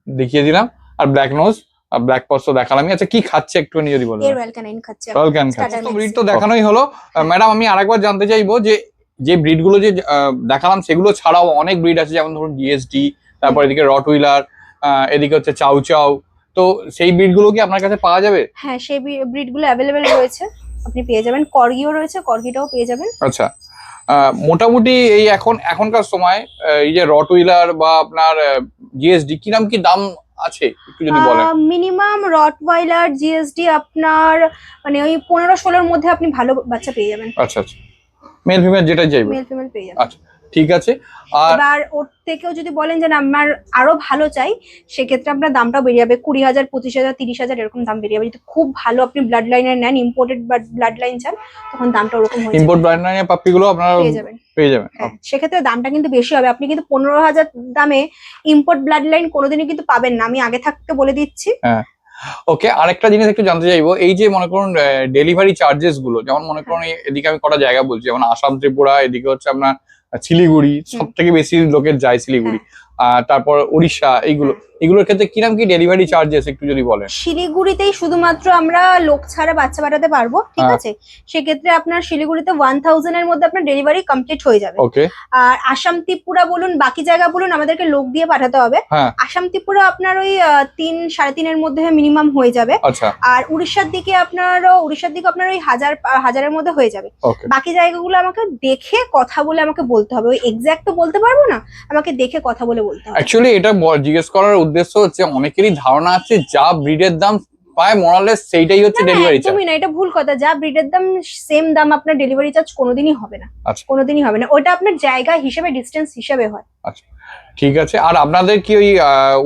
দেখিয়ে দিলাম। আর ব্ল্যাক নোজ আর ব্ল্যাক পস তো দেখালামই। আচ্ছা, কি খাচ্ছে একটুখানি যদি বলেন? এর রয়্যাল ক্যানিন খাচ্ছে। রয়্যাল ক্যান খাচ্ছে। Starter তো mix। ব্রিড তো দেখানোই হলো। ম্যাডাম, আমি আরেকবার জানতে চাইবো যে যে ব্রিড গুলো যে দেখালাম সেগুলো ছাড়াও অনেক ব্রিড আছে, যেমন ধরুন জিএসডি, তারপর এদিকে রটউইলার, এদিকে হচ্ছে চাউ চাউ। তো সেই ব্রিড গুলো কি আপনার কাছে পাওয়া যাবে? হ্যাঁ, সেই ব্রিড গুলো অ্যাভেলেবেল রয়েছে, আপনি পেয়ে যাবেন। কর্গিও রয়েছে, কর্গিটাও পেয়ে যাবেন। আচ্ছা, মোটামুটি এই এখনকার সময় এই যে রটউইলার বা আপনার জিএসডি কিরম কি দাম আছে একটু যদি বলেন? মিনিমাম রটওয়াইলার জিএসডি আপনার মানে ওই 15-16 মধ্যে আপনি ভালো বাচ্চা পেয়ে যাবেন। আচ্ছা, আচ্ছা, মেল ফিমেল যেটা চাইবে। মেল ফিমেল পেয়ে যাবেন। আচ্ছা, ঠিক আছে। আর এবার ওর থেকেও যদি বলেন যে না আমার আরো ভালো চাই, সেক্ষেত্রে আপনার দামটাও বেরিয়ে যাবে। 20,000, 25,000, 30,000 এরকম দাম বেরিয়ে যাবে। যদি খুব ভালো আপনি ব্লাড লাইনের নেন, ইম্পোর্টেড ব্লাড লাইন চান, তখন দামটা ওরকম হয়ে ইম্পোর্ট যাবে, ব্র্যান্ড লাইনের পাপ্পি গুলো আপনারা পেয়ে যাবেন। পেয়ে যাবেন। হ্যাঁ, সেক্ষেত্রে দামটা কিন্তু বেশি হবে। আপনি কিন্তু 15,000 দামে ইম্পোর্ট ব্লাড লাইন কোনোদিনই কিন্তু পাবেন না, আমি আগে থাকতে বলে দিচ্ছি। ওকে, আরেকটা জিনিস একটু জানতে চাইবো, এই যে মনে করুন ডেলিভারি চার্জেস গুলো, যেমন মনে করুন এদিকে আমি কটা জায়গা বলছি, যেমন আসাম, ত্রিপুরা, এদিকে হচ্ছে আপনার শিলিগুড়ি, সব থেকে বেশি লোকের যায় শিলিগুড়ি। তারপর উড়িষ্যা, এগুলোর ক্ষেত্রে কিরকম কি ডেলিভারি চার্জেস একটু যদি বলেন? শিলিগুড়িতেই শুধুমাত্র আমরা লোক ছাড়া বাচ্চা পাঠাতে পারবো, ঠিক হ্যাঁ। আছে। সেক্ষেত্রে আপনার শিলিগুড়িতে 1000 এর মধ্যে আপনার ডেলিভারি কমপ্লিট হয়ে যাবে। ওকে। আর আসাম ত্রিপুরা বলুন, বাকি জায়গা বলুন, আমাদেরকে লোক দিয়ে পাঠাতে হবে। হ্যাঁ। আসাম ত্রিপুরা আপনার ওই 3-3.5 এর মধ্যে মিনিমাম হয়ে যাবে। আচ্ছা। আর উড়িষ্যার দিকে আপনার ওই 1000-1000 এর মধ্যে হয়ে যাবে। ওকে। বাকি জায়গাগুলো আমাকে দেখে কথা বলে আমাকে বলতে হবে, ওই এক্সাক্ট তো বলতে পারবো না, আমাকে দেখে কথা বলে বলতে হবে। অ্যাকচুয়ালি এটা জিজ্ঞেস করার উদ্দেশ্য হচ্ছে অনেকেরই ধারণা আছে যা ব্রিডের দাম পায় মোরালেস সেইটাই হচ্ছে না, না, ডেলিভারি চার্জ। একদমই না, এটা ভুল কথা। যা ব্রিডের দাম সেম দাম আপনার ডেলিভারি চার্জ কোনোদিনই হবে না। আচ্ছা। কোনোদিনই হবে না, ওটা আপনার জায়গা হিসেবে, ডিস্টেন্স হিসেবে হয়। আচ্ছা, ঠিক আছে। আর আপনাদের কি ওই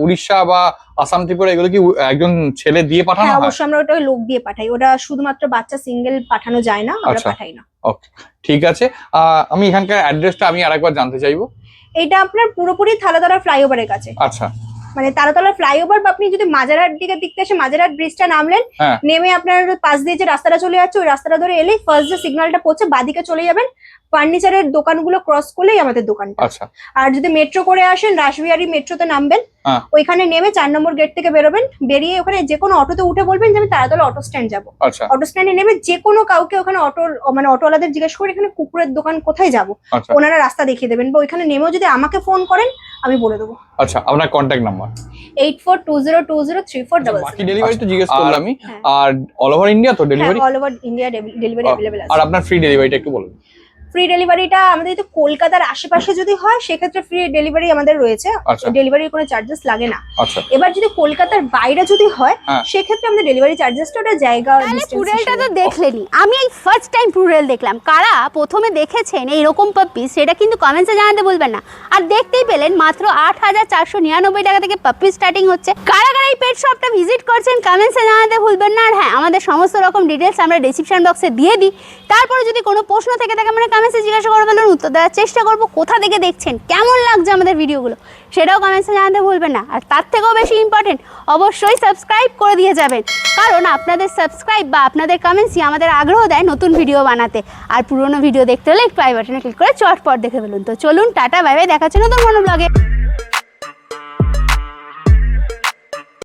উড়িষ্যা বা আসাম ত্রিপুরা এগুলো কি একজন ছেলে দিয়ে পাঠানো হ্যাঁ, হয়? অবশ্যই আমরা ওটা লোক দিয়ে পাঠাই। ওটা শুধুমাত্র বাচ্চা সিঙ্গেল পাঠানো যায় না, আমরা আচ্ছা। পাঠাই না। ওকে, ঠিক আছে। আমি এখানকার অ্যাড্রেসটা আমি আরেকবার জানতে চাইবো। এটা আপনার পুরোপুরি থালাতলা ফ্লাইওভারের কাছে। আচ্ছা। মানে তারাতলা ফ্লাইওভার, বা আপনি যদি মাজারহাট দিকে এসে মাজারহাট ব্রিজটা নামলেন, হ্যাঁ। নেমে আপনার পাশ দিয়ে যে রাস্তাটা চলে যাচ্ছে ওই রাস্তাটা ধরে এলেই ফার্স্ট যে সিগন্যালটা পড়ছে বাদিকে চলে যাবেন, ফার্নিচারের দোকানগুলো ক্রস করলেই আমাদের দোকানটা। আচ্ছা। আর যদি মেট্রো করে আসেন, রাসবিহারী মেট্রোতে নামবেন, হ্যাঁ। ওইখানে নেমে 4 নম্বর গেট থেকে বেরোবেন, বেরিয়ে ওখানে যে কোনো অটোতে উঠে বলবেন যে আমি তারাতলা অটো স্ট্যান্ড যাবো। আচ্ছা। অটো স্ট্যান্ডে নেমে যে কোনো কাউকে ওখানে অটোওয়ালাদের জিজ্ঞেস করে এখানে কুকুরের দোকান কোথায় যাবো, আচ্ছা। ওনারা রাস্তা দেখিয়ে দেবেন। বা ওইখানে নেমেও যদি আমাকে ফোন করেন আমি বলে দেবো। আচ্ছা, আপনার কন্ট্যাক্ট নাম্বার? 8420203400। বাকি ডেলিভারি তো জিজ্ঞেস করলাম আমি। হ্যাঁ। আর অল ওভার ইন্ডিয়া তো delivery? All over India delivery available আর আছে। আপনার ফ্রি ডেলিভারিটা একটু বলুন। ফ্রি ডেলিভারিটা আমাদের তো কলকাতার আশেপাশে যদি হয় সেক্ষেত্রে ফ্রি ডেলিভারি আমাদের রয়েছে, আচ্ছা। ডেলিভারির কোনো চার্জেস লাগে না। আচ্ছা। এবার যদি কলকাতার বাইরে যদি হয় হ্যাঁ। সেক্ষেত্রে আমাদের ডেলিভারি চার্জেসটা ওটা জায়গা পুরেলটা তো দেখলেনি, আমি এই ফার্স্ট টাইম পুরেল দেখলাম। কারা প্রথমে দেখেছেন এইরকম পাপ্পি সেটা কিন্তু কমেন্টসে জানাতে বলবেন না। আর দেখতেই পেলেন মাত্র 8499 টাকা থেকে পাপ্পি স্টার্টিং হচ্ছে। কারা কারা এই পেট শপটা ভিজিট করছেন কমেন্টসে জানাতে ভুলবেন না। আর হ্যাঁ, আমাদের সমস্ত রকম ডিটেলস আমরা ডেসক্রিপশন বক্সে দিয়ে দিই। তারপরে যদি কোনো প্রশ্ন থেকে থাকে মানে কমেন্টসে জিজ্ঞাসা করে ফেলুন, উত্তর দেওয়ার চেষ্টা করবো। কোথা থেকে দেখছেন, কেমন লাগছে আমাদের ভিডিওগুলো সেটাও কমেন্টসে জানাতে ভুলবেন না। আর তার থেকেও বেশি ইম্পর্টেন্ট, অবশ্যই সাবস্ক্রাইব করে দিয়ে যাবেন, কারণ আপনাদের সাবস্ক্রাইব বা আপনাদের কমেন্টসই আমাদের আগ্রহ দেয় নতুন ভিডিও বানাতে। আর পুরোনো ভিডিও দেখতে হলে একটু আই বাটনে ক্লিক করে চটপট দেখে ফেলুন। তো চলুন, টাটা, বাই বাই, দেখা হচ্ছে নতুন কোনো ব্লগে।